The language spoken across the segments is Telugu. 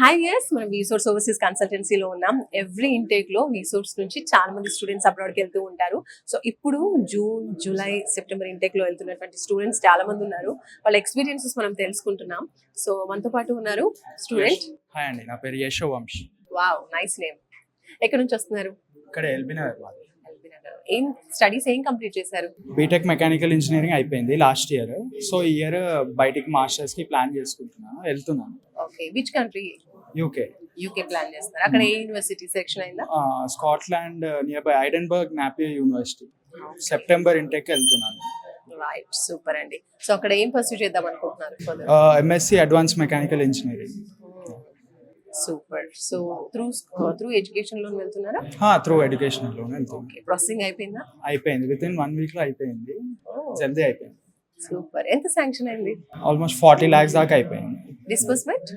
హాయ్ యస్ మనం వీసోర్స్ ఓవర్సీస్ కన్సల్టెన్సీలో ఉన్నాం. ఎవ్రీ ఇంటేక్లో వీసోర్స్ నుంచి చాలా మంది స్టూడెంట్స్ అబ్రాడ్కి వెళ్తూ ఉంటారు. సో ఇప్పుడు జూన్, జూలై, సెప్టెంబర్ ఇంటేక్లో వెళ్తున్నటువంటి స్టూడెంట్స్ చాలా మంది ఉన్నారు. వాళ్ళ ఎక్స్పీరియన్సెస్ మనం తెలుసుకుంటున్నాం. సో మనతో పాటు ఉన్నారు స్టూడెంట్. హాయ్ అండి, నా పేరు Yasho Vamsh. Wow, nice name. ఎక్కడి నుంచి వస్తున్నారు? ఇక్కడ ఎల్బీ నగర్ మాది. ఏం స్టడీస్ ఏం కంప్లీట్ చేశారు? బీటెక్ మెకానికల్ ఇంజనీరింగ్ అయిపోయింది లాస్ట్ ఇయర్. సో ఈ ఇయర్ బయటికి మాస్టర్స్కి ప్లాన్ చేసుకుంటున్నాను, వెళ్తున్నాను. Okay, which country? UK. UK plan చేస్తున్నారు. అక్కడ ఏ యూనివర్సిటీ సెలెక్షన్ అయిందా? Scotland nearby Edinburgh Napier University. September intake వెళ్తున్నాను. రైట్, సూపర్ అండి. సో అక్కడ ఏం పర్సూ చేద్దాం అనుకుంటున్నారు? MSc advance mechanical engineering. Super. So through education loan వెళ్తున్నారా? త్రూ ఎడ్యుకేషన్ లోన్ వెళ్తున్నాను. ఓకే, ప్రాసెసింగ్ అయిపోయిందా? అయిపోయింది, విత్ ఇన్ 1 week లో అయిపోయింది. జల్దీ అయిపోయింది. సూపర్. ఎంత శాంక్షన్ అయింది? ఆల్మోస్ట్ 40 lakhs దాకా అయిపోయింది. డిస్బర్స్మెంట్?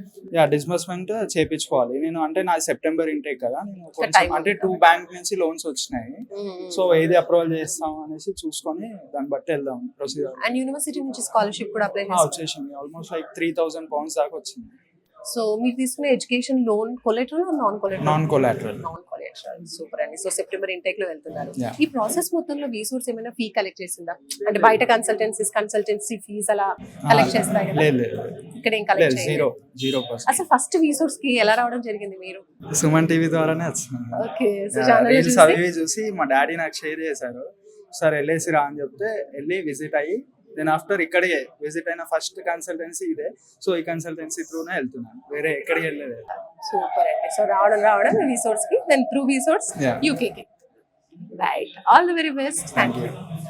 డిస్బర్స్మెంట్ చేపించుకోవాలి నేను. అంటే నా సెప్టెంబర్ ఇంటేక్ కదా, నేను కొంచెం time అంటే 2 బ్యాంక్ నుంచి లోన్స్ వచ్చినాయి. సో ఏది అప్రూవల్ చేస్తాం అనేసి చూసుకొని దాన్ని బట్టి వెళ్దాం ప్రొసీజర్. అండ్ యూనివర్సిటీ నుంచి స్కాలర్షిప్ కూడా అప్లై చేశారు? వచ్చేసింది. ఆల్మోస్ట్ లైక్ 3,000 pounds దాకా వచ్చింది. సో మీరు తీసుకునే education loan collateral or non collateral? Non collateral. Non collateral. Super అండి. సో సెప్టెంబర్ ఇంటేక్ లో వెళ్తున్నారు. Yeah. ఈ ప్రాసెస్ మొత్తంలో వీసోర్స్ ఏమైనా ఫీ కలెక్ట్ చేసిందా? అంటే బయట కన్సల్టెన్సీ ఫీజ్ అలా కలెక్ట్ చేస్తాయి కదా, లేదు ఇక్కడ ఏం కలెక్ట్ లేదు, చేయలేదు? 0%. అసలు ఫస్ట్ వీసోర్స్ కి ఎలా రావడం జరిగింది మీరు? సుమన్ టీవీ ద్వారానే వచ్చింది. ఓకే, సో రీల్స్ అవి చూసి మా డాడీ నాకు షేర్ చేశారు. సార్ వెళ్ళేసి రా అని చెప్తే వెళ్ళి విజిట్ అయ్యి దెన్ ఆఫ్టర్ ఇక్కడికే విజిట్ అయిన ఫస్ట్ కన్సల్టెన్సీ ఇదే. సో ఈ కన్సల్టెన్సీ త్రూనే వెళ్తున్నాను, వేరే ఎక్కడికి వెళ్ళలేదు. సూపర్ అండి. సో రావడం వీసోర్స్ కి, దెన్ త్రూ వీసోర్స్ Yeah. యూకే కి. Right, all the very best. Thank you.